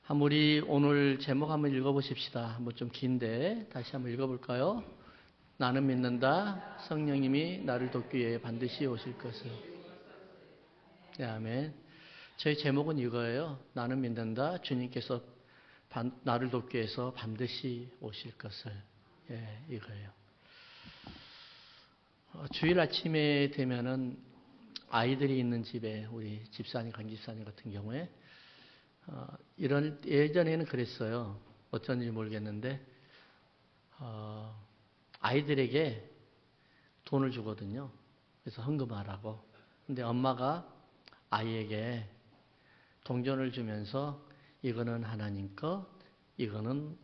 우리 오늘 제목 한번 읽어보십시다. 한번 좀 긴데 다시 한번 읽어볼까요? 나는 믿는다. 성령님이 나를 돕기 위해 반드시 오실 것을. 네, 아멘. 저희 제목은 이거예요. 나는 믿는다. 주님께서 나를 돕기 위해서 반드시 오실 것을. 예, 이거예요. 주일 아침에 되면은 아이들이 있는 집에 우리 집사님, 강 집사님 같은 경우에 예전에는 그랬어요. 어쩐지 모르겠는데 아이들에게 돈을 주거든요. 그래서 헌금하라고. 근데 엄마가 아이에게 동전을 주면서 이거는 하나님 거, 이거는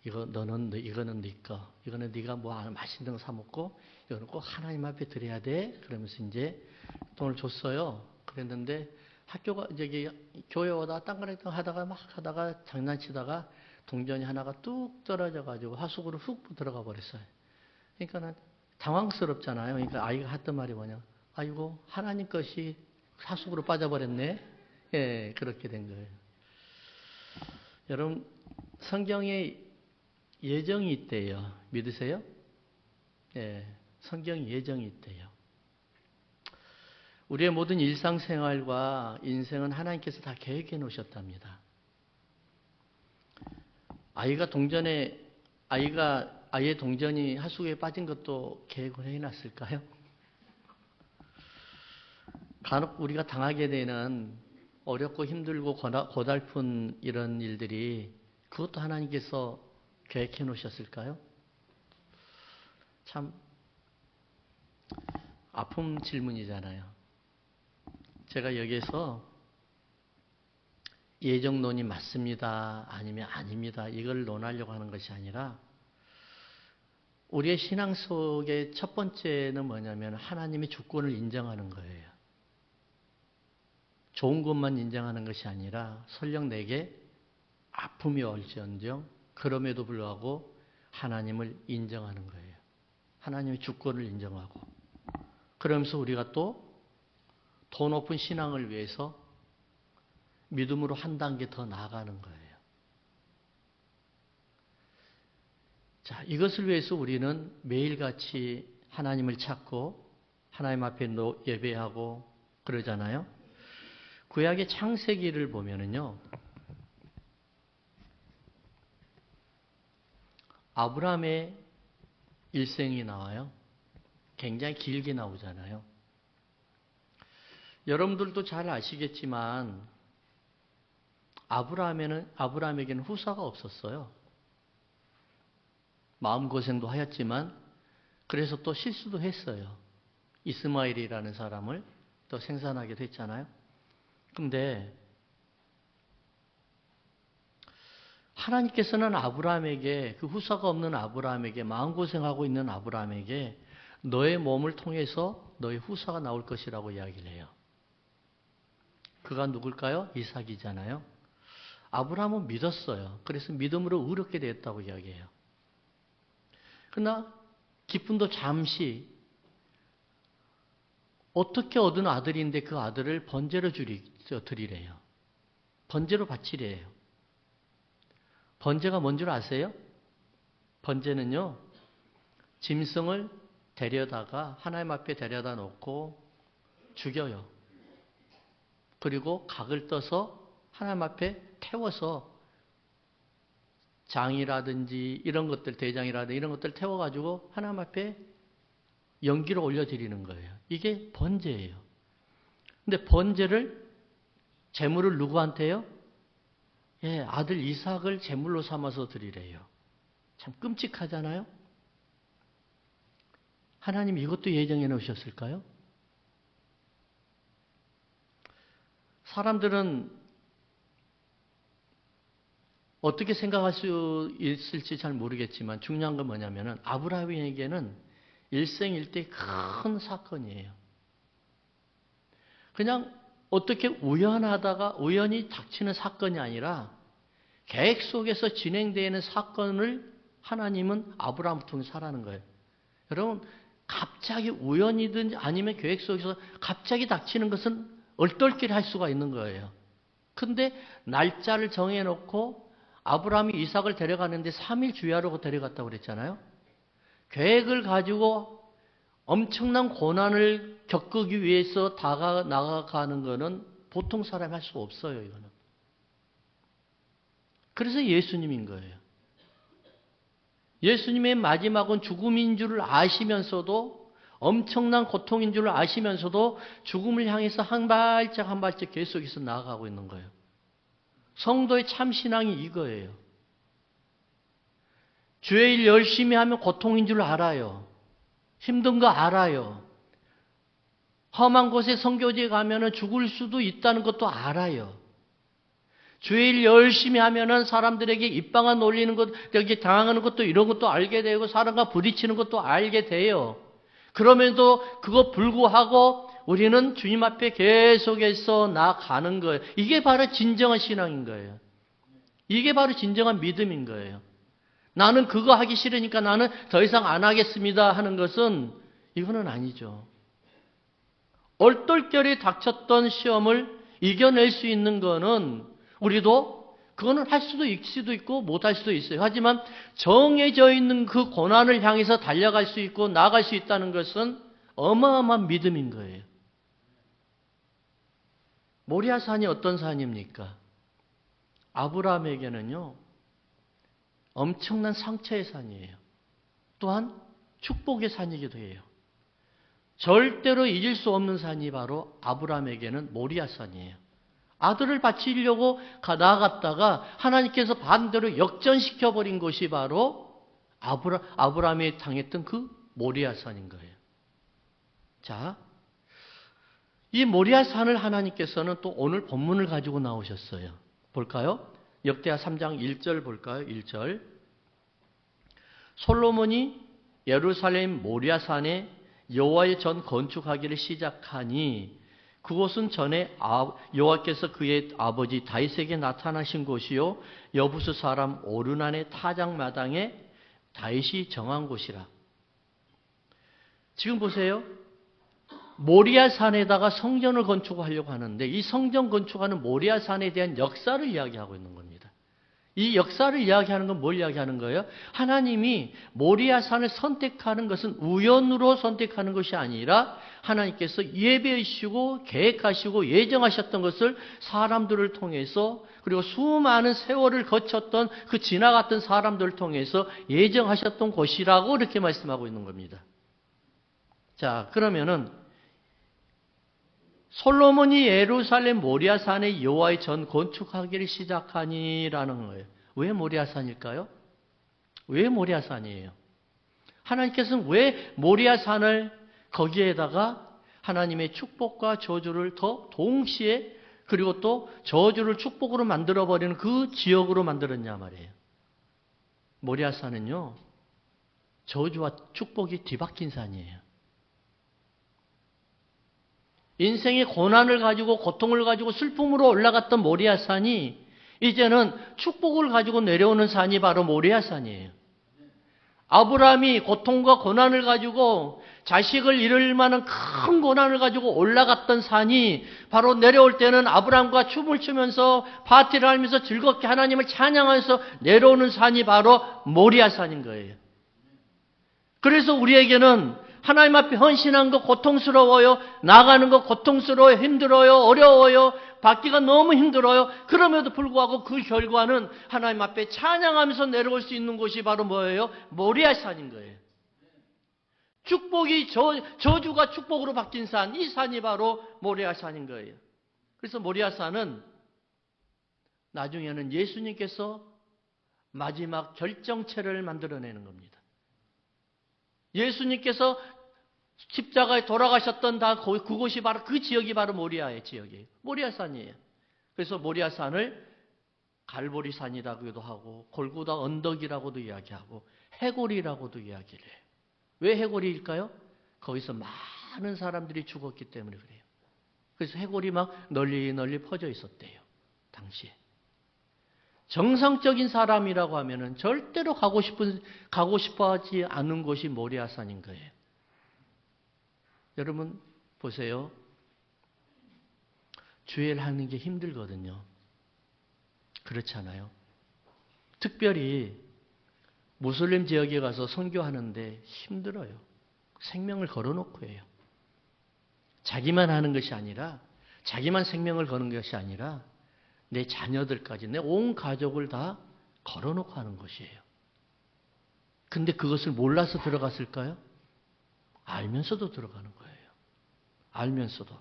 네 거, 이거는 네가 뭐 맛있는 거 사 먹고 이거는 꼭 하나님 앞에 드려야 돼. 그러면서 이제 돈을 줬어요. 그랬는데 학교가 저기 교회 오다 딴거랑 하다가 장난치다가 동전이 하나가 뚝 떨어져 가지고 하수구로 훅 들어가 버렸어요. 그러니까는 당황스럽잖아요. 그러니까 아이가 했던 말이 뭐냐? 아이고 하나님 것이 하수구로 빠져버렸네. 예, 그렇게 된 거예요. 여러분 성경에 예정이 있대요. 믿으세요? 예, 성경에 예정이 있대요. 우리의 모든 일상생활과 인생은 하나님께서 다 계획해 놓으셨답니다. 아이의 동전이 하수구에 빠진 것도 계획을 해놨을까요? 간혹 우리가 당하게 되는 어렵고 힘들고 고달픈 이런 일들이 그것도 하나님께서 계획해 놓으셨을까요? 참 아픈 질문이잖아요. 제가 여기에서 예정론이 맞습니다. 아니면 아닙니다. 이걸 논하려고 하는 것이 아니라 우리의 신앙 속의 첫 번째는 뭐냐면 하나님의 주권을 인정하는 거예요. 좋은 것만 인정하는 것이 아니라 설령 내게 아픔이 올지언정 그럼에도 불구하고 하나님을 인정하는 거예요. 하나님의 주권을 인정하고 그러면서 우리가 또 더 높은 신앙을 위해서 믿음으로 한 단계 더 나아가는 거예요. 자, 이것을 위해서 우리는 매일같이 하나님을 찾고 하나님 앞에 예배하고 그러잖아요. 구약의 창세기를 보면은요. 아브라함의 일생이 나와요. 굉장히 길게 나오잖아요. 여러분들도 잘 아시겠지만 아브라함에게는 후사가 없었어요. 마음고생도 하였지만 그래서 또 실수도 했어요. 이스마엘이라는 사람을 또 생산하게 됐잖아요. 근데 하나님께서는 아브라함에게 그 후사가 없는 아브라함에게 마음고생하고 있는 아브라함에게 너의 몸을 통해서 너의 후사가 나올 것이라고 이야기를 해요. 그가 누굴까요? 이삭이잖아요. 아브라함은 믿었어요. 그래서 믿음으로 의롭게 되었다고 이야기해요. 그러나 기쁨도 잠시 어떻게 얻은 아들인데 그 아들을 번제로 드리래요. 번제로 바치래요. 번제가 뭔 줄 아세요? 번제는요. 짐승을 데려다가 하나님 앞에 데려다 놓고 죽여요. 그리고 각을 떠서 하나님 앞에 태워서 장이라든지 이런 것들, 대장이라든지 이런 것들 태워가지고 하나님 앞에 연기로 올려드리는 거예요. 이게 번제예요. 근데 번제를 제물을 누구한테요? 예, 아들 이삭을 제물로 삼아서 드리래요. 참 끔찍하잖아요. 하나님 이것도 예정해 놓으셨을까요? 사람들은 어떻게 생각할 수 있을지 잘 모르겠지만 중요한 건 뭐냐면은 아브라함에게는 일생일대 큰 사건이에요. 그냥 어떻게 우연히 닥치는 사건이 아니라 계획 속에서 진행되는 사건을 하나님은 아브라함을 통해서 하라는 거예요. 여러분 갑자기 우연이든 아니면 계획 속에서 갑자기 닥치는 것은 얼떨결에 할 수가 있는 거예요. 근데 날짜를 정해놓고 아브라함이 이삭을 데려가는데 3일 주야로 데려갔다고 그랬잖아요. 계획을 가지고 엄청난 고난을 겪기 위해서 나아가는 것은 보통 사람이 할 수 없어요. 이거는. 그래서 예수님인 거예요. 예수님의 마지막은 죽음인 줄 아시면서도 엄청난 고통인 줄 아시면서도 죽음을 향해서 한 발짝 한 발짝 계속해서 나아가고 있는 거예요. 성도의 참신앙이 이거예요. 주의 일 열심히 하면 고통인 줄 알아요. 힘든 거 알아요. 험한 곳에 선교지에 가면 죽을 수도 있다는 것도 알아요. 주의 일 열심히 하면은 사람들에게 입방아 놀리는 것, 여기 당하는 것도 이런 것도 알게 되고 사람과 부딪히는 것도 알게 돼요. 그러면도 그거 불구하고 우리는 주님 앞에 계속해서 나아가는 거예요. 이게 바로 진정한 신앙인 거예요. 이게 바로 진정한 믿음인 거예요. 나는 그거 하기 싫으니까 나는 더 이상 안 하겠습니다 하는 것은 이거는 아니죠. 얼떨결에 닥쳤던 시험을 이겨낼 수 있는 거는 우리도 그거는 할 수도 있고 못할 수도 있어요. 하지만 정해져 있는 그 고난을 향해서 달려갈 수 있고 나아갈 수 있다는 것은 어마어마한 믿음인 거예요. 모리아산이 어떤 산입니까? 아브라함에게는요, 엄청난 상처의 산이에요. 또한 축복의 산이기도 해요. 절대로 잊을 수 없는 산이 바로 아브라함에게는 모리아산이에요. 아들을 바치려고 나아갔다가 하나님께서 반대로 역전시켜버린 것이 바로 아브라함이 당했던 그 모리아산인 거예요. 자, 이 모리아산을 하나님께서는 또 오늘 본문을 가지고 나오셨어요. 볼까요? 역대하 3장 1절 볼까요? 1절. 솔로몬이 예루살렘 모리아산에 여호와의 전 건축하기를 시작하니 그곳은 전에 여호와께서 그의 아버지 다윗에게 나타나신 곳이요 여부스 사람 오르난의 타작마당에 다윗이 정한 곳이라. 지금 보세요. 모리아산에다가 성전을 건축하려고 하는데 이 성전 건축하는 모리아산에 대한 역사를 이야기하고 있는 겁니다. 이 역사를 이야기하는 건 뭘 이야기하는 거예요? 하나님이 모리아산을 선택하는 것은 우연으로 선택하는 것이 아니라 하나님께서 예배하시고 계획하시고 예정하셨던 것을 사람들을 통해서 그리고 수많은 세월을 거쳤던 그 지나갔던 사람들을 통해서 예정하셨던 곳이라고 이렇게 말씀하고 있는 겁니다. 자, 그러면은 솔로몬이 예루살렘 모리아산에 여호와의 전 건축하기를 시작하니라는 거예요. 왜 모리아산일까요? 왜 모리아산이에요? 하나님께서는 왜 모리아산을 거기에다가 하나님의 축복과 저주를 더 동시에 그리고 또 저주를 축복으로 만들어버리는 그 지역으로 만들었냐 말이에요. 모리아산은요, 저주와 축복이 뒤바뀐 산이에요. 인생의 고난을 가지고 고통을 가지고 슬픔으로 올라갔던 모리아산이 이제는 축복을 가지고 내려오는 산이 바로 모리아산이에요. 아브라함이 고통과 고난을 가지고 자식을 잃을 만한 큰 고난을 가지고 올라갔던 산이 바로 내려올 때는 아브라함과 춤을 추면서 파티를 하면서 즐겁게 하나님을 찬양하면서 내려오는 산이 바로 모리아산인 거예요. 그래서 우리에게는 하나님 앞에 헌신한 거 고통스러워요. 나가는 거 고통스러워요. 힘들어요. 어려워요. 받기가 너무 힘들어요. 그럼에도 불구하고 그 결과는 하나님 앞에 찬양하면서 내려올 수 있는 곳이 바로 뭐예요? 모리아산인 거예요. 축복이 저주가 축복으로 바뀐 산, 이 산이 바로 모리아산인 거예요. 그래서 모리아산은 나중에는 예수님께서 마지막 결정체를 만들어내는 겁니다. 예수님께서 십자가에 돌아가셨던 그곳이 바로 그 지역이 바로 모리아의 지역이에요. 모리아산이에요. 그래서 모리아산을 갈보리산이라고도 하고 골고다 언덕이라고도 이야기하고 해골이라고도 이야기를 해요. 왜 해골일까요? 거기서 많은 사람들이 죽었기 때문에 그래요. 그래서 해골이 막 널리 퍼져 있었대요. 당시에. 정상적인 사람이라고 하면은 절대로 가고 싶어 하지 않는 곳이 모리아산인 거예요. 여러분 보세요. 주의를 하는 게 힘들거든요. 그렇잖아요. 특별히 무슬림 지역에 가서 선교하는데 힘들어요. 생명을 걸어놓고 해요. 자기만 하는 것이 아니라, 자기만 생명을 거는 것이 아니라 내 자녀들까지, 내 온 가족을 다 걸어놓고 하는 것이에요. 근데 그것을 몰라서 들어갔을까요? 알면서도 들어가는 거예요. 알면서도.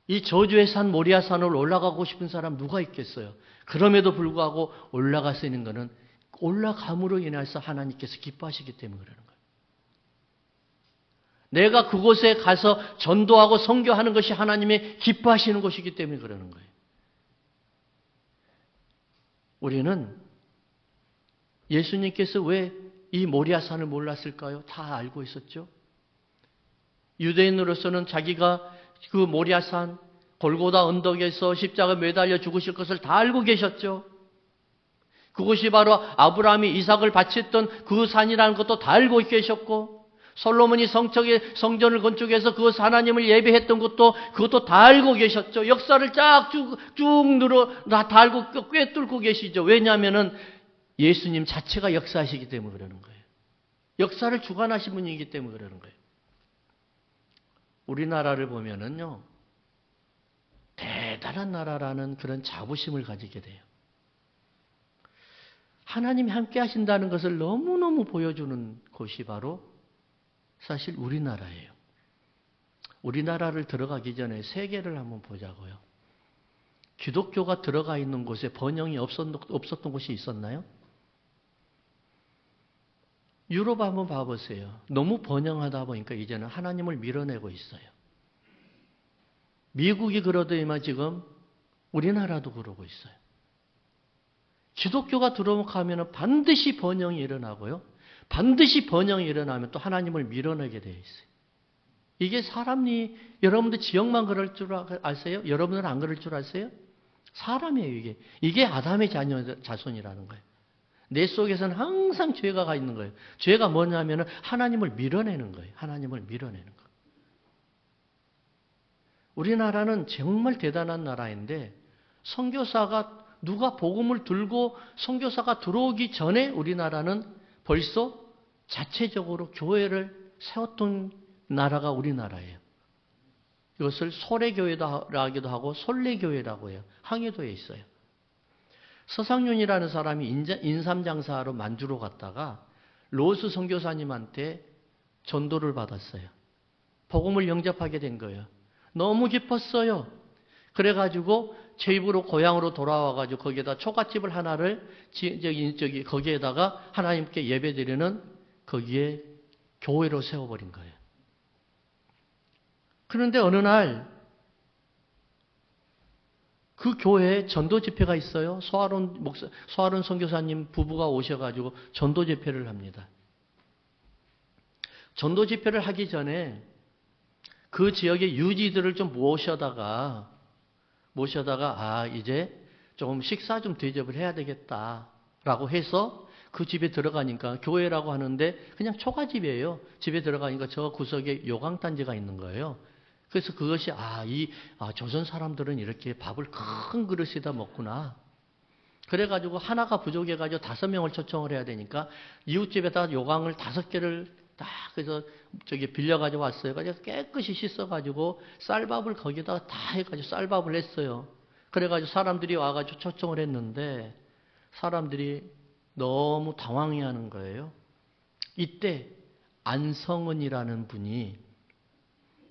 이 저주의 산 모리아산을 올라가고 싶은 사람 누가 있겠어요? 그럼에도 불구하고 올라갈 수 있는 것은 올라감으로 인해서 하나님께서 기뻐하시기 때문에 그러는 거예요. 내가 그곳에 가서 전도하고 선교하는 것이 하나님의 기뻐하시는 것이기 때문에 그러는 거예요. 우리는 예수님께서 왜 이 모리아산을 몰랐을까요? 다 알고 있었죠. 유대인으로서는 자기가 그 모리아산 골고다 언덕에서 십자가 매달려 죽으실 것을 다 알고 계셨죠. 그곳이 바로 아브라함이 이삭을 바쳤던 그 산이라는 것도 다 알고 계셨고, 솔로몬이 성전을 건축해서 그 하나님을 예배했던 것도 그것도 다 알고 계셨죠. 역사를 쭉 다 알고 꿰뚫고 계시죠. 왜냐하면은 예수님 자체가 역사하시기 때문에 그러는 거예요. 역사를 주관하신 분이기 때문에 그러는 거예요. 우리나라를 보면은요, 대단한 나라라는 그런 자부심을 가지게 돼요. 하나님이 함께 하신다는 것을 너무너무 보여주는 곳이 바로 사실 우리나라예요. 우리나라를 들어가기 전에 세계를 한번 보자고요. 기독교가 들어가 있는 곳에 번영이 없었던 곳이 있었나요? 유럽 한번 봐보세요. 너무 번영하다 보니까 이제는 하나님을 밀어내고 있어요. 미국이 그러더니만 지금 우리나라도 그러고 있어요. 기독교가 들어오면 반드시 번영이 일어나고요. 반드시 번영이 일어나면 또 하나님을 밀어내게 되어 있어요. 이게 사람이, 여러분들 지역만 그럴 줄 아세요? 여러분들은 안 그럴 줄 아세요? 사람이에요, 이게. 이게 아담의 자손이라는 거예요. 내 속에서는 항상 죄가 가 있는 거예요. 죄가 뭐냐면 하나님을 밀어내는 거예요. 하나님을 밀어내는 거. 우리나라는 정말 대단한 나라인데, 선교사가 누가 복음을 들고 선교사가 들어오기 전에 우리나라는 벌써 자체적으로 교회를 세웠던 나라가 우리나라예요. 이것을 소래교회라기도 하고 솔래교회라고 해요. 항해도에 있어요. 서상윤이라는 사람이 인삼장사로 만주로 갔다가 로스 선교사님한테 전도를 받았어요. 복음을 영접하게 된 거예요. 너무 기뻤어요. 그래가지고 제 입으로 고향으로 돌아와가지고 거기에다 초가집을 하나를 거기에다가 하나님께 예배드리는 거기에 교회로 세워버린 거예요. 그런데 어느 날 그 교회에 전도 집회가 있어요. 소아론 선교사님 부부가 오셔가지고 전도 집회를 합니다. 전도 집회를 하기 전에 그 지역의 유지들을 좀 모셔다가 이제 조금 식사 좀 대접을 해야 되겠다라고 해서 그 집에 들어가니까, 교회라고 하는데 그냥 초가집이에요. 집에 들어가니까 저 구석에 요강단지가 있는 거예요. 그래서 그것이 조선 사람들은 이렇게 밥을 큰 그릇에다 먹구나. 그래가지고 하나가 부족해가지고 5명을 초청을 해야 되니까 이웃집에다 요강을 5개를 딱 그래서 빌려가지고 왔어요. 그래서 깨끗이 씻어가지고 쌀밥을 거기다가 다 해가지고 쌀밥을 했어요. 그래가지고 사람들이 와가지고 초청을 했는데 사람들이 너무 당황해하는 거예요. 이때 안성은이라는 분이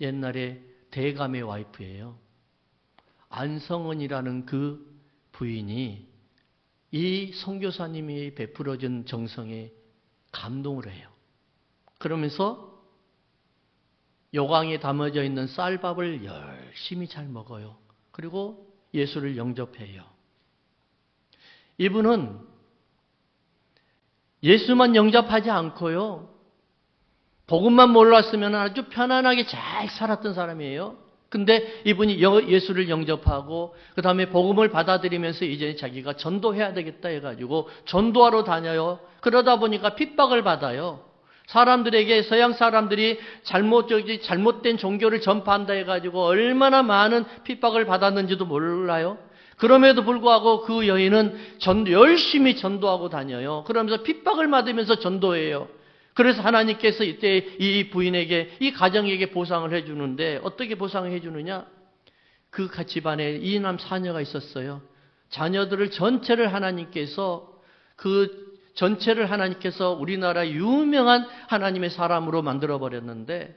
옛날에 대감의 와이프예요. 안성은이라는 그 부인이 이 선교사님이 베풀어준 정성에 감동을 해요. 그러면서 요강에 담아져 있는 쌀밥을 열심히 잘 먹어요. 그리고 예수를 영접해요. 이분은 예수만 영접하지 않고요, 복음만 몰랐으면 아주 편안하게 잘 살았던 사람이에요. 근데 이분이 예수를 영접하고 그 다음에 복음을 받아들이면서 이제 자기가 전도해야 되겠다 해가지고 전도하러 다녀요. 그러다 보니까 핍박을 받아요. 사람들에게, 서양 사람들이 잘못된 종교를 전파한다 해가지고 얼마나 많은 핍박을 받았는지도 몰라요. 그럼에도 불구하고 그 여인은 열심히 전도하고 다녀요. 그러면서 핍박을 받으면서 전도해요. 그래서 하나님께서 이때 이 부인에게, 이 가정에게 보상을 해주는데, 어떻게 보상을 해주느냐? 그 집안에 이남 사녀가 있었어요. 자녀들을 전체를 하나님께서 우리나라 유명한 하나님의 사람으로 만들어버렸는데,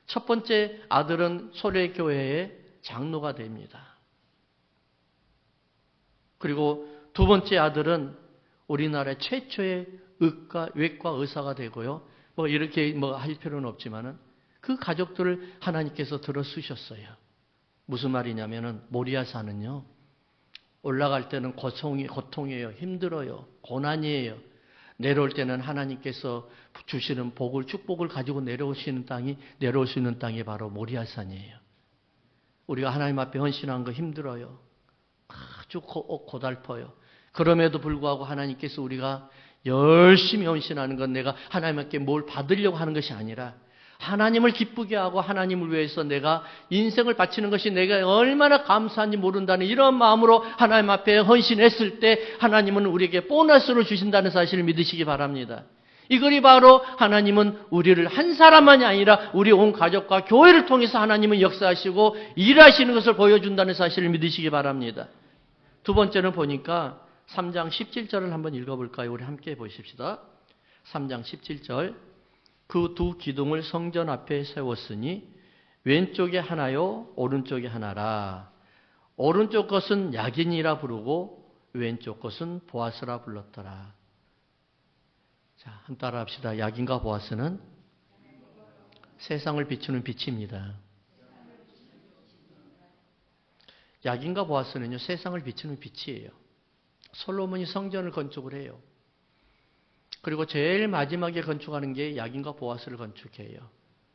첫 번째 아들은 소래교회의 장로가 됩니다. 그리고 두 번째 아들은 우리나라 최초의 외과 의사가 되고요. 이렇게 할 필요는 없지만은 그 가족들을 하나님께서 들어 쓰셨어요. 무슨 말이냐면은 모리아산은요, 올라갈 때는 고통이에요. 힘들어요. 고난이에요. 내려올 때는 하나님께서 주시는 축복을 가지고 내려올 수 있는 땅이 바로 모리아산이에요. 우리가 하나님 앞에 헌신한 거 힘들어요. 아주 고달퍼요. 그럼에도 불구하고 하나님께서 우리가 열심히 헌신하는 건 내가 하나님께 뭘 받으려고 하는 것이 아니라 하나님을 기쁘게 하고 하나님을 위해서 내가 인생을 바치는 것이 내가 얼마나 감사한지 모른다는 이런 마음으로 하나님 앞에 헌신했을 때 하나님은 우리에게 보너스를 주신다는 사실을 믿으시기 바랍니다. 이것이 바로 하나님은 우리를 한 사람만이 아니라 우리 온 가족과 교회를 통해서 하나님은 역사하시고 일하시는 것을 보여준다는 사실을 믿으시기 바랍니다. 두 번째는 보니까 3장 17절을 한번 읽어볼까요? 우리 함께 보십시다. 3장 17절. 그 두 기둥을 성전 앞에 세웠으니 왼쪽에 하나요 오른쪽에 하나라. 오른쪽 것은 야긴이라 부르고 왼쪽 것은 보아스라 불렀더라. 자, 한번 따라 합시다. 야긴과 보아스는 세상을 비추는 빛입니다. 야긴과 보아스는요, 세상을 비추는 빛이에요. 솔로몬이 성전을 건축을 해요. 그리고 제일 마지막에 건축하는 게 야긴과 보아스를 건축해요.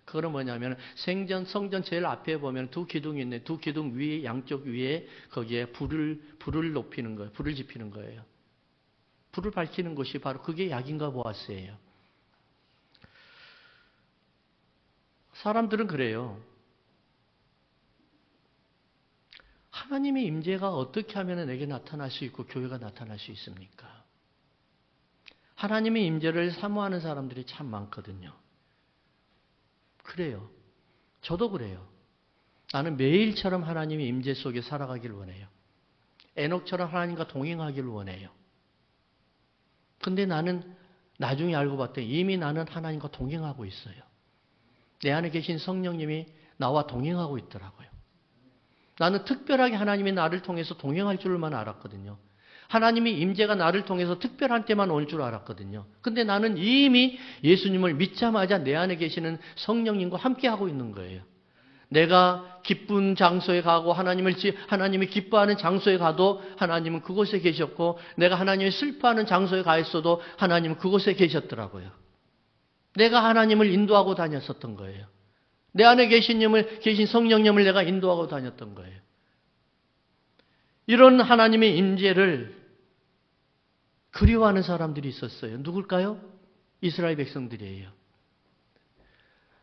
그거는 뭐냐면 성전 제일 앞에 보면 두 기둥이 있네. 두 기둥 위에, 양쪽 위에 거기에 불을 높이는 거예요. 불을 지피는 거예요. 불을 밝히는 것이 바로 그게 야긴과 보아스예요. 사람들은 그래요. 하나님의 임재가 어떻게 하면 내게 나타날 수 있고 교회가 나타날 수 있습니까? 하나님의 임재를 사모하는 사람들이 참 많거든요. 그래요. 저도 그래요. 나는 매일처럼 하나님의 임재 속에 살아가길 원해요. 에녹처럼 하나님과 동행하길 원해요. 근데 나는 나중에 알고 봤더니 이미 나는 하나님과 동행하고 있어요. 내 안에 계신 성령님이 나와 동행하고 있더라고요. 나는 특별하게 하나님이 나를 통해서 동행할 줄만 알았거든요. 하나님의 임재가 나를 통해서 특별한 때만 올 줄 알았거든요. 근데 나는 이미 예수님을 믿자마자 내 안에 계시는 성령님과 함께하고 있는 거예요. 내가 기쁜 장소에 가고 하나님이 기뻐하는 장소에 가도 하나님은 그곳에 계셨고, 내가 하나님이 슬퍼하는 장소에 가 있어도 하나님은 그곳에 계셨더라고요. 내가 하나님을 인도하고 다녔었던 거예요. 내 안에 계신 성령님을 내가 인도하고 다녔던 거예요. 이런 하나님의 임재를 그리워하는 사람들이 있었어요. 누굴까요? 이스라엘 백성들이에요.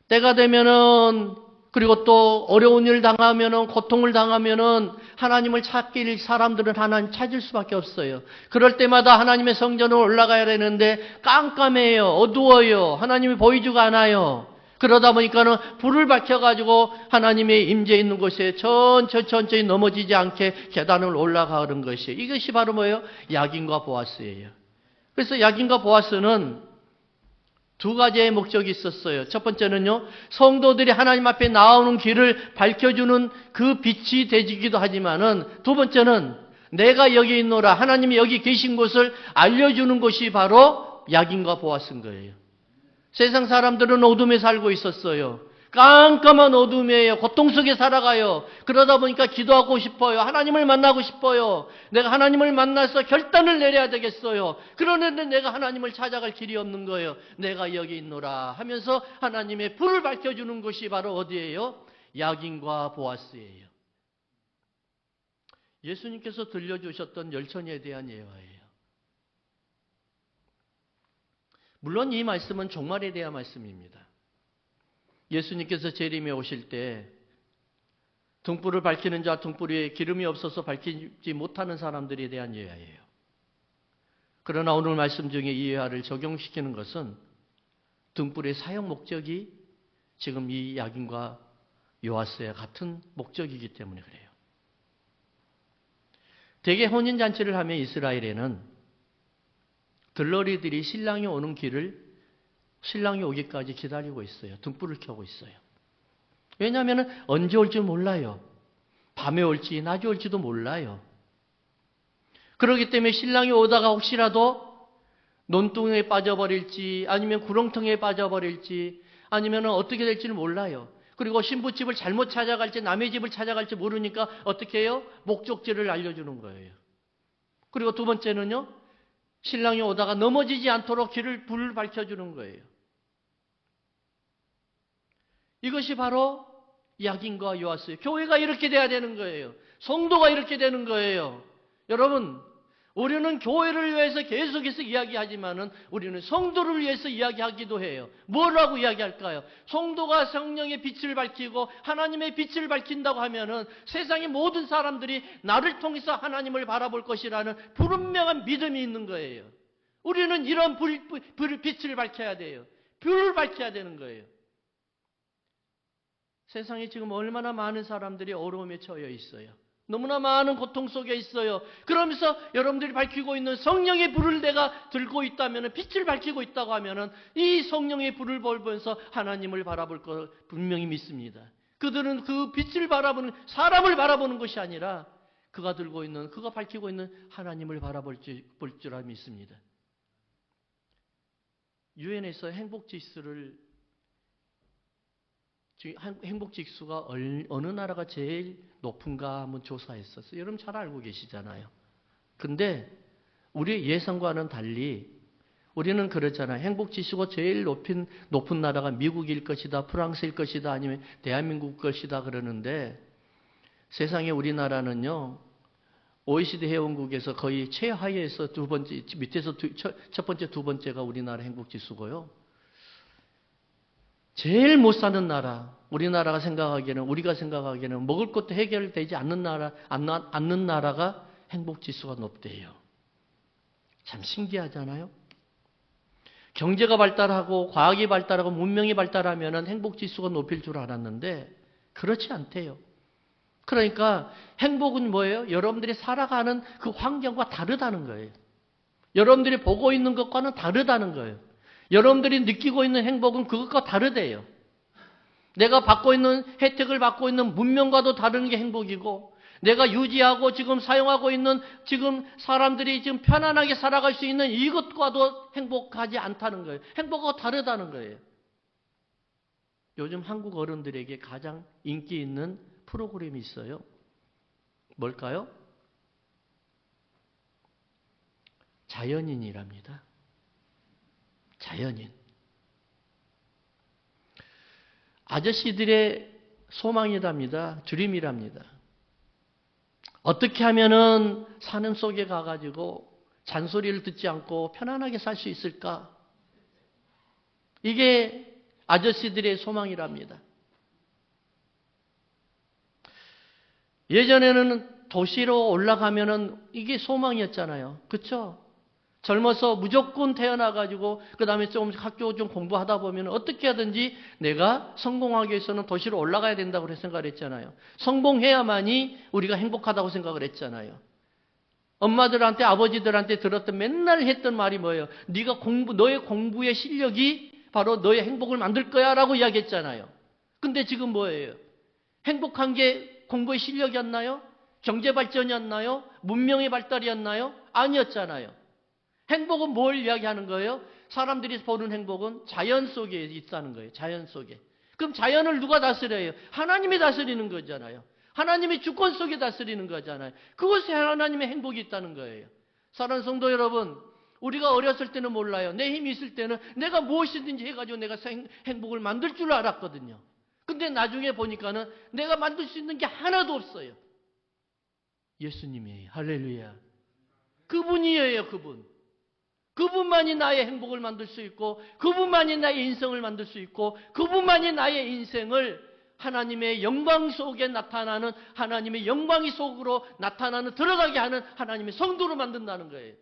때가 되면은, 그리고 또 어려운 일을 당하면은, 고통을 당하면은 하나님을 찾길 사람들은 하나님 찾을 수밖에 없어요. 그럴 때마다 하나님의 성전으로 올라가야 되는데 깜깜해요. 어두워요. 하나님이 보이지가 않아요. 그러다 보니까는 불을 밝혀가지고 하나님의 임재 있는 곳에 천천히 넘어지지 않게 계단을 올라가는 것이에요. 이것이 바로 뭐예요? 야긴과 보아스예요. 그래서 야긴과 보아스는 두 가지의 목적이 있었어요. 첫 번째는요, 성도들이 하나님 앞에 나오는 길을 밝혀주는 그 빛이 되기도 하지만은, 두 번째는 내가 여기 있노라, 하나님이 여기 계신 곳을 알려주는 것이 바로 야긴과 보아스인 거예요. 세상 사람들은 어둠에 살고 있었어요. 깜깜한 어둠이에요. 고통 속에 살아가요. 그러다 보니까 기도하고 싶어요. 하나님을 만나고 싶어요. 내가 하나님을 만나서 결단을 내려야 되겠어요. 그러는데 내가 하나님을 찾아갈 길이 없는 거예요. 내가 여기 있노라 하면서 하나님의 불을 밝혀주는 것이 바로 어디예요? 야긴과 보아스예요. 예수님께서 들려주셨던 열천에 대한 예화예요. 물론 이 말씀은 종말에 대한 말씀입니다. 예수님께서 재림에 오실 때 등불을 밝히는 자, 등불 위에 기름이 없어서 밝히지 못하는 사람들에 대한 예화예요. 그러나 오늘 말씀 중에 이 예화를 적용시키는 것은 등불의 사용 목적이 지금 이 야긴과 요아스와 같은 목적이기 때문에 그래요. 대개 혼인잔치를 하면 이스라엘에는 들러리들이 신랑이 오는 길을 신랑이 오기까지 기다리고 있어요. 등불을 켜고 있어요. 왜냐하면 언제 올지 몰라요. 밤에 올지 낮에 올지도 몰라요. 그렇기 때문에 신랑이 오다가 혹시라도 논둥이에 빠져버릴지 아니면 구렁텅이에 빠져버릴지 아니면 어떻게 될지는 몰라요. 그리고 신부집을 잘못 찾아갈지 남의 집을 찾아갈지 모르니까 어떻게 해요? 목적지를 알려주는 거예요. 그리고 두 번째는요. 신랑이 오다가 넘어지지 않도록 불을 밝혀주는 거예요. 이것이 바로 야긴과 요아스예요. 교회가 이렇게 돼야 되는 거예요. 성도가 이렇게 되는 거예요. 여러분, 우리는 교회를 위해서 계속해서 이야기하지만은 우리는 성도를 위해서 이야기하기도 해요. 뭐라고 이야기할까요? 성도가 성령의 빛을 밝히고 하나님의 빛을 밝힌다고 하면은 세상의 모든 사람들이 나를 통해서 하나님을 바라볼 것이라는 분명한 믿음이 있는 거예요. 우리는 이런 빛을 밝혀야 돼요. 불을 밝혀야 되는 거예요. 세상에 지금 얼마나 많은 사람들이 어려움에 처해 있어요. 너무나 많은 고통 속에 있어요. 그러면서 여러분들이 밝히고 있는 성령의 불을 내가 들고 있다면, 빛을 밝히고 있다고 하면 이 성령의 불을 보면서 하나님을 바라볼 것 분명히 믿습니다. 그들은 그 빛을 바라보는, 사람을 바라보는 것이 아니라 그가 들고 있는, 그가 밝히고 있는 하나님을 바라볼 줄 믿습니다. 유엔에서 행복지수를 행복지수가 어느 나라가 제일 높은가 한번 조사했었어요. 여러분 잘 알고 계시잖아요. 근데 우리의 예상과는 달리 우리는 그렇잖아요. 행복지수가 제일 높은 나라가 미국일 것이다, 프랑스일 것이다, 아니면 대한민국 것이다 그러는데 세상에 우리나라는요. OECD 회원국에서 거의 최하위에서 두 번째, 밑에서 첫 번째, 두 번째가 우리나라 행복지수고요. 제일 못 사는 나라, 우리가 생각하기에는 먹을 것도 해결되지 않는 나라가 행복지수가 높대요. 참 신기하잖아요. 경제가 발달하고 과학이 발달하고 문명이 발달하면 행복지수가 높일 줄 알았는데 그렇지 않대요. 그러니까 행복은 뭐예요? 여러분들이 살아가는 그 환경과 다르다는 거예요. 여러분들이 보고 있는 것과는 다르다는 거예요. 여러분들이 느끼고 있는 행복은 그것과 다르대요. 내가 받고 있는 혜택을 받고 있는 문명과도 다른 게 행복이고 내가 유지하고 지금 사용하고 있는 지금 사람들이 지금 편안하게 살아갈 수 있는 이것과도 행복하지 않다는 거예요. 행복하고 다르다는 거예요. 요즘 한국 어른들에게 가장 인기 있는 프로그램이 있어요. 뭘까요? 자연인이랍니다. 자연인. 아저씨들의 소망이랍니다. 드림이랍니다. 어떻게 하면은 산음 속에 가가지고 잔소리를 듣지 않고 편안하게 살 수 있을까? 이게 아저씨들의 소망이랍니다. 예전에는 도시로 올라가면은 이게 소망이었잖아요. 그렇죠? 젊어서 무조건 태어나가지고 그 다음에 좀 학교 좀 공부하다 보면 어떻게 하든지 내가 성공하기 위해서는 도시로 올라가야 된다고 생각을 했잖아요. 성공해야만이 우리가 행복하다고 생각을 했잖아요. 엄마들한테 아버지들한테 들었던 맨날 했던 말이 뭐예요? 너의 공부의 실력이 바로 너의 행복을 만들 거야 라고 이야기했잖아요. 근데 지금 뭐예요? 행복한 게 공부의 실력이었나요? 경제 발전이었나요? 문명의 발달이었나요? 아니었잖아요. 행복은 뭘 이야기하는 거예요? 사람들이 보는 행복은 자연 속에 있다는 거예요. 자연 속에. 그럼 자연을 누가 다스려요? 하나님이 다스리는 거잖아요. 하나님의 주권 속에 다스리는 거잖아요. 그것에 하나님의 행복이 있다는 거예요. 사랑하는 성도 여러분, 우리가 어렸을 때는 몰라요. 내 힘이 있을 때는 내가 무엇이든지 해가지고 내가 행복을 만들 줄 알았거든요. 근데 나중에 보니까는 내가 만들 수 있는 게 하나도 없어요. 예수님이에요. 할렐루야. 그분이에요, 그분. 그분만이 나의 행복을 만들 수 있고 그분만이 나의 인생을 만들 수 있고 그분만이 나의 인생을 하나님의 영광 속에 나타나는, 하나님의 영광이 속으로 나타나는, 들어가게 하는 하나님의 성도로 만든다는 거예요.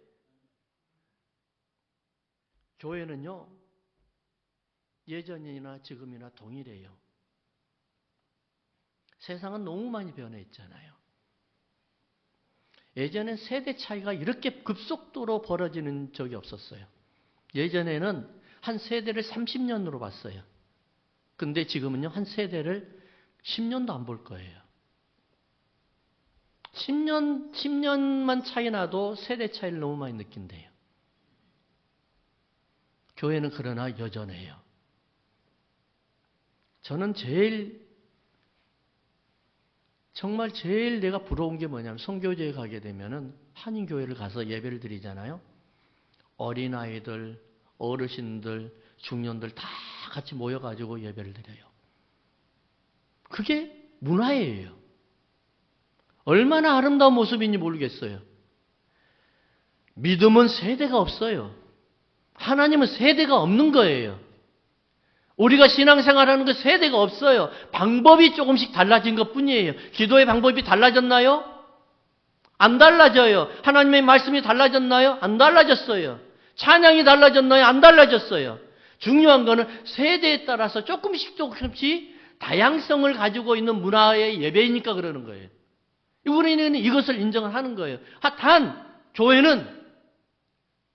교회는요, 예전이나 지금이나 동일해요. 세상은 너무 많이 변해있잖아요. 예전엔 세대 차이가 이렇게 급속도로 벌어지는 적이 없었어요. 예전에는 한 세대를 30년으로 봤어요. 근데 지금은요, 한 세대를 10년도 안 볼 거예요. 10년만 차이 나도 세대 차이를 너무 많이 느낀대요. 교회는 그러나 여전해요. 저는 정말 제일 내가 부러운 게 뭐냐면, 선교제에 가게 되면은 한인교회를 가서 예배를 드리잖아요. 어린아이들, 어르신들, 중년들 다 같이 모여가지고 예배를 드려요. 그게 문화예요. 얼마나 아름다운 모습인지 모르겠어요. 믿음은 세대가 없어요. 하나님은 세대가 없는 거예요. 우리가 신앙생활하는 거 세대가 없어요. 방법이 조금씩 달라진 것뿐이에요. 기도의 방법이 달라졌나요? 안 달라져요. 하나님의 말씀이 달라졌나요? 안 달라졌어요. 찬양이 달라졌나요? 안 달라졌어요. 중요한 거는 세대에 따라서 조금씩 다양성을 가지고 있는 문화의 예배이니까 그러는 거예요. 우리는 이것을 인정을 하는 거예요. 단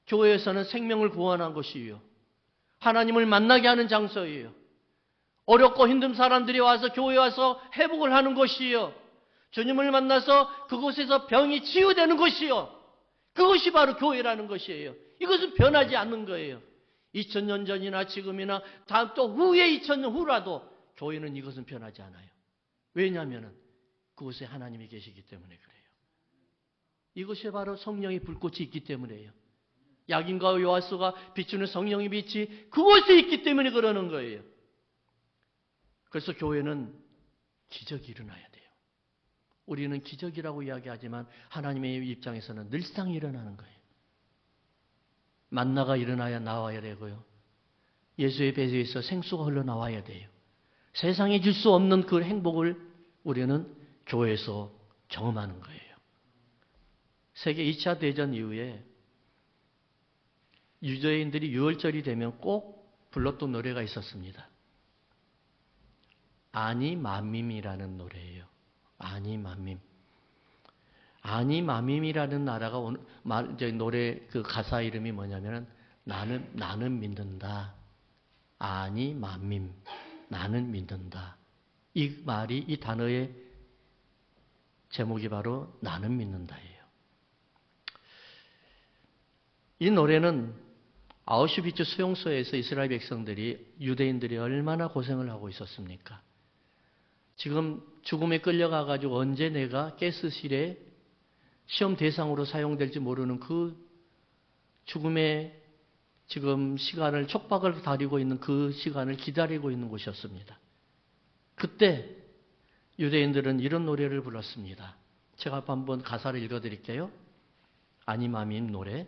교회에서는 생명을 구원한 것이에요. 하나님을 만나게 하는 장소예요. 어렵고 힘든 사람들이 와서 교회에 와서 회복을 하는 것이요. 주님을 만나서 그곳에서 병이 치유되는 것이요. 그것이 바로 교회라는 것이에요. 이것은 변하지 않는 거예요. 2000년 전이나 지금이나 다음 또 후에 2000년 후라도 교회는 이것은 변하지 않아요. 왜냐하면 그곳에 하나님이 계시기 때문에 그래요. 이것이 바로 성령의 불꽃이 있기 때문에요. 야긴과 요하스가 비추는 성령의 빛이 그곳에 있기 때문에 그러는 거예요. 그래서 교회는 기적이 일어나야 돼요. 우리는 기적이라고 이야기하지만 하나님의 입장에서는 늘상 일어나는 거예요. 만나가 일어나야 나와야 되고요. 예수의 배에서 생수가 흘러나와야 돼요. 세상에 줄 수 없는 그 행복을 우리는 교회에서 경험하는 거예요. 세계 2차 대전 이후에 유대인들이 유월절이 되면 꼭 불렀던 노래가 있었습니다. 아니 마밈이라는 노래예요. 아니 마밈. 아니 마밈이라는 나라가 노래 그 가사 이름이 뭐냐면은 나는 믿는다. 아니 마밈. 나는 믿는다. 이 말이, 이 단어의 제목이 바로 나는 믿는다예요. 이 노래는 아우슈비츠 수용소에서 이스라엘 백성들이, 유대인들이 얼마나 고생을 하고 있었습니까? 지금 죽음에 끌려가가지고 언제 내가 가스실에 시험 대상으로 사용될지 모르는 그 죽음의 지금 시간을, 촉박을 다리고 있는 그 시간을 기다리고 있는 곳이었습니다. 그때 유대인들은 이런 노래를 불렀습니다. 제가 한번 가사를 읽어드릴게요. 아니마민 노래.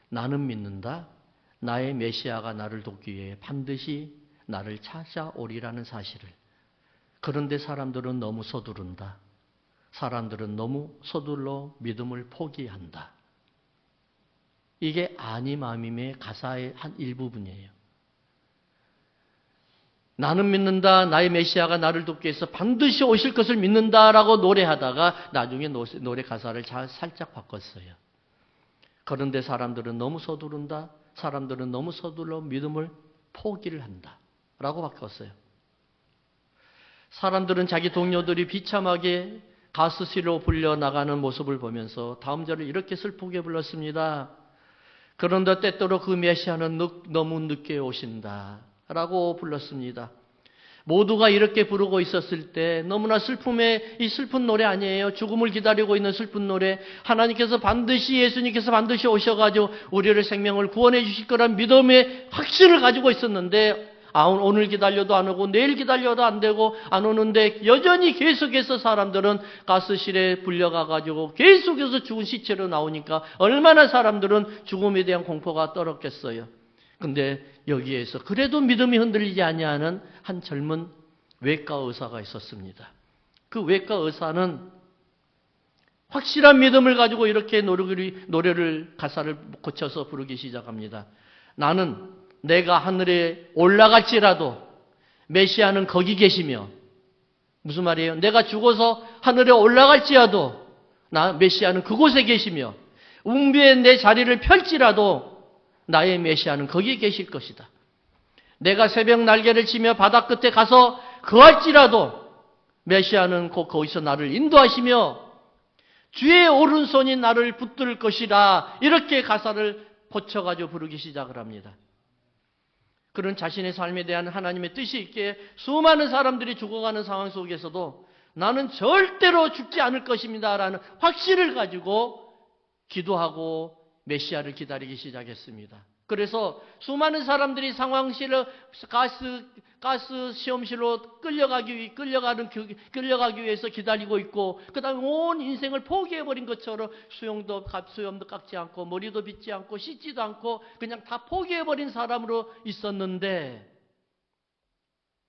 나는 믿는다. 나의 메시아가 나를 돕기 위해 반드시 나를 찾아오리라는 사실을. 그런데 사람들은 너무 서두른다. 사람들은 너무 서둘러 믿음을 포기한다. 이게 아니마밈의 가사의 한 일부분이에요. 나는 믿는다. 나의 메시아가 나를 돕기 위해서 반드시 오실 것을 믿는다라고 노래하다가 나중에 노래 가사를 살짝 바꿨어요. 그런데 사람들은 너무 서두른다. 사람들은 너무 서둘러 믿음을 포기를 한다. 라고 바꿨어요. 사람들은 자기 동료들이 비참하게 가스실로 불려나가는 모습을 보면서 다음 절을 이렇게 슬프게 불렀습니다. 그런데 때때로 그 메시아는 너무 늦게 오신다. 라고 불렀습니다. 모두가 이렇게 부르고 있었을 때 너무나 이 슬픈 노래 아니에요. 죽음을 기다리고 있는 슬픈 노래. 하나님께서 반드시, 예수님께서 반드시 오셔가지고 우리를 생명을 구원해 주실 거란 믿음의 확신을 가지고 있었는데, 오늘 기다려도 안 오고 내일 기다려도 안 되고 안 오는데 여전히 계속해서 사람들은 가스실에 불려가가지고 계속해서 죽은 시체로 나오니까 얼마나 사람들은 죽음에 대한 공포가 떨었겠어요. 근데 여기에서 그래도 믿음이 흔들리지 아니하는 한 젊은 외과 의사가 있었습니다. 그 외과 의사는 확실한 믿음을 가지고 이렇게 노래를 가사를 고쳐서 부르기 시작합니다. 나는 내가 하늘에 올라갈지라도 메시아는 거기 계시며, 무슨 말이에요? 내가 죽어서 하늘에 올라갈지라도 메시아는 그곳에 계시며, 웅비에 내 자리를 펼지라도 나의 메시아는 거기에 계실 것이다. 내가 새벽 날개를 치며 바다 끝에 가서 거할지라도 메시아는 곧 거기서 나를 인도하시며 주의 오른손이 나를 붙들 것이라. 이렇게 가사를 고쳐가지고 부르기 시작을 합니다. 그런 자신의 삶에 대한 하나님의 뜻이 있기에 수많은 사람들이 죽어가는 상황 속에서도 나는 절대로 죽지 않을 것입니다 라는 확신을 가지고 기도하고 메시아를 기다리기 시작했습니다. 그래서 수많은 사람들이 상황실로 가스 시험실로 끌려가기 위해서 기다리고 있고, 그 다음에 온 인생을 포기해버린 것처럼 수염도 깎지 않고 머리도 빗지 않고 씻지도 않고 그냥 다 포기해버린 사람으로 있었는데,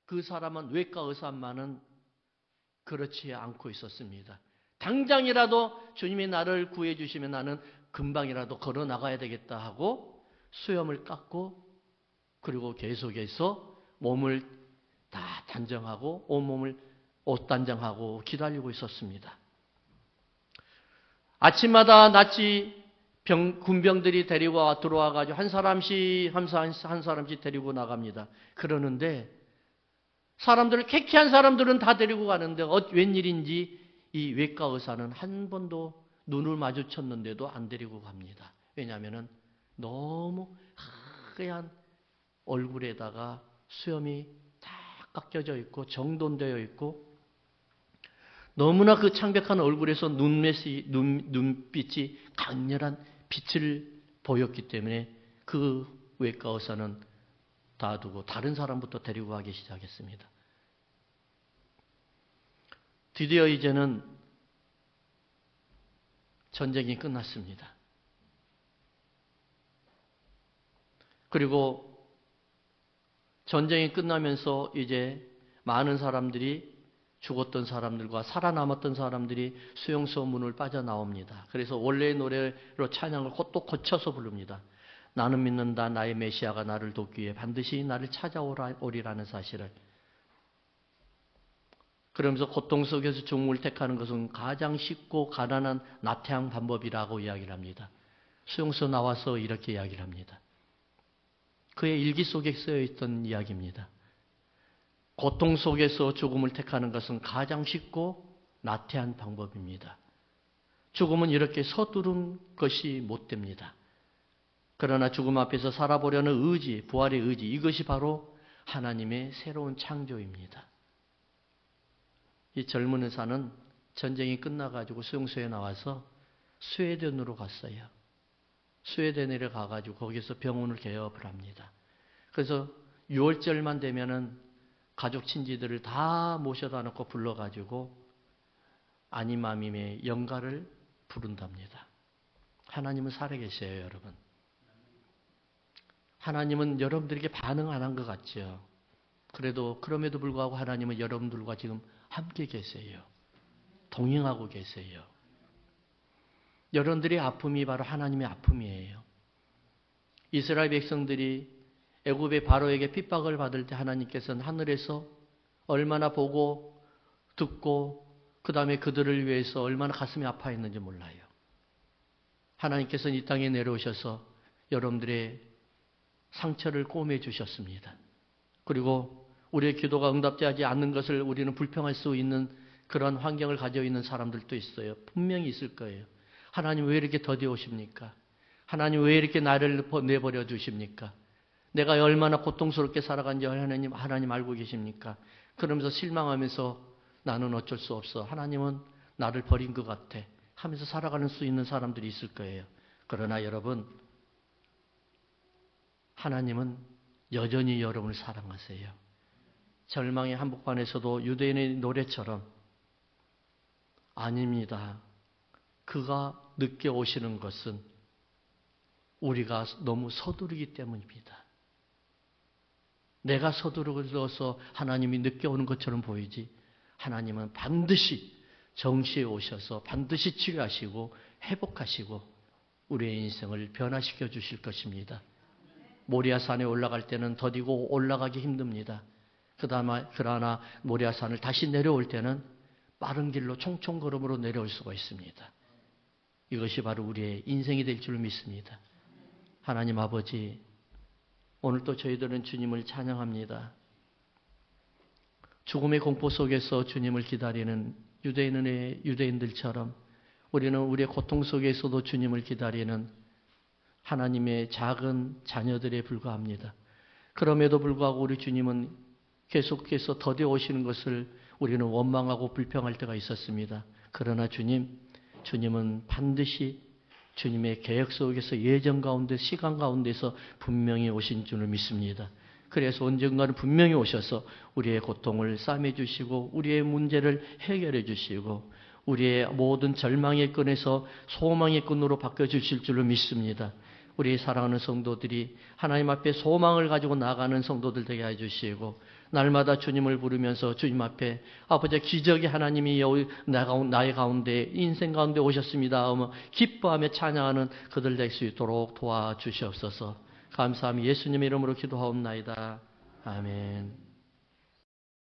그 사람은 외과 의사만은 그렇지 않고 있었습니다. 당장이라도 주님이 나를 구해 주시면 나는 금방이라도 걸어 나가야 되겠다 하고 수염을 깎고, 그리고 계속해서 몸을 다 단정하고 온몸을 옷 단정하고 기다리고 있었습니다. 아침마다 낫지 군병들이 데리고 들어와가지고 한 사람씩 데리고 나갑니다. 그러는데 사람들을 쾌쾌한 사람들은 다 데리고 가는데 웬일인지 이 외과 의사는 한 번도 눈을 마주쳤는데도 안 데리고 갑니다. 왜냐하면 너무 하얀 얼굴에다가 수염이 다 깎여져 있고 정돈되어 있고, 너무나 그 창백한 얼굴에서 눈빛이 강렬한 빛을 보였기 때문에 그 외과 의사는 놔두고 다른 사람부터 데리고 가기 시작했습니다. 드디어 이제는 전쟁이 끝났습니다. 그리고 전쟁이 끝나면서 이제 많은 사람들이, 죽었던 사람들과 살아남았던 사람들이 수용소 문을 빠져나옵니다. 그래서 원래의 노래로 찬양을 또 고쳐서 부릅니다. 나는 믿는다. 나의 메시아가 나를 돕기 위해 반드시 나를 찾아오리라는 사실을. 그러면서 고통 속에서 죽음을 택하는 것은 가장 쉽고 가난한 나태한 방법이라고 이야기를 합니다. 수용소 나와서 이렇게 이야기를 합니다. 그의 일기 속에 쓰여 있던 이야기입니다. 고통 속에서 죽음을 택하는 것은 가장 쉽고 나태한 방법입니다. 죽음은 이렇게 서두른 것이 못 됩니다. 그러나 죽음 앞에서 살아보려는 의지, 부활의 의지, 이것이 바로 하나님의 새로운 창조입니다. 이 젊은 의사는 전쟁이 끝나가지고 수용소에 나와서 스웨덴으로 갔어요. 스웨덴에 가가지고 거기서 병원을 개업을 합니다. 그래서 6월절만 되면은 가족 친지들을 다 모셔다 놓고 불러가지고 아니마밈의 연가를 부른답니다. 하나님은 살아계셔요, 여러분. 하나님은 여러분들에게 반응 안 한 것 같죠. 그럼에도 불구하고 하나님은 여러분들과 지금 함께 계세요. 동행하고 계세요. 여러분들의 아픔이 바로 하나님의 아픔이에요. 이스라엘 백성들이 애굽의 바로에게 핍박을 받을 때 하나님께서는 하늘에서 얼마나 보고 듣고 그 다음에 그들을 위해서 얼마나 가슴이 아파했는지 몰라요. 하나님께서는 이 땅에 내려오셔서 여러분들의 상처를 꼬매 주셨습니다. 그리고 우리의 기도가 응답되지 않는 것을 우리는 불평할 수 있는 그런 환경을 가지고 있는 사람들도 있어요. 분명히 있을 거예요. 하나님 왜 이렇게 더디 오십니까? 하나님 왜 이렇게 나를 내버려 두십니까? 내가 얼마나 고통스럽게 살아간지 하나님 알고 계십니까? 그러면서 실망하면서 나는 어쩔 수 없어. 하나님은 나를 버린 것 같아. 하면서 살아가는 수 있는 사람들이 있을 거예요. 그러나 여러분, 하나님은 여전히 여러분을 사랑하세요. 절망의 한복판에서도 유대인의 노래처럼 아닙니다. 그가 늦게 오시는 것은 우리가 너무 서두르기 때문입니다. 내가 서두르어서 하나님이 늦게 오는 것처럼 보이지 하나님은 반드시 정시에 오셔서 반드시 치료하시고 회복하시고 우리의 인생을 변화시켜 주실 것입니다. 모리아산에 올라갈 때는 더디고 올라가기 힘듭니다. 그러나 모리아산을 다시 내려올 때는 빠른 길로 총총걸음으로 내려올 수가 있습니다. 이것이 바로 우리의 인생이 될 줄 믿습니다. 하나님 아버지, 오늘도 저희들은 주님을 찬양합니다. 죽음의 공포 속에서 주님을 기다리는 유대인들처럼 우리는 우리의 고통 속에서도 주님을 기다리는 하나님의 작은 자녀들에 불과합니다. 그럼에도 불구하고 우리 주님은 계속해서 더디 오시는 것을 우리는 원망하고 불평할 때가 있었습니다. 그러나 주님은 반드시 주님의 계획 속에서 예정 가운데 시간 가운데서 분명히 오신 줄을 믿습니다. 그래서 언젠가는 분명히 오셔서 우리의 고통을 싸매 주시고 우리의 문제를 해결해 주시고 우리의 모든 절망의 끈에서 소망의 끈으로 바꿔 주실 줄을 믿습니다. 우리 사랑하는 성도들이 하나님 앞에 소망을 가지고 나가는 성도들 되게 해주시고 날마다 주님을 부르면서 주님 앞에 아버지 기적의 하나님이 나의 가운데 인생 가운데 오셨습니다 하며 기뻐하며 찬양하는 그들 될 수 있도록 도와주시옵소서. 감사하며 예수님의 이름으로 기도하옵나이다. 아멘.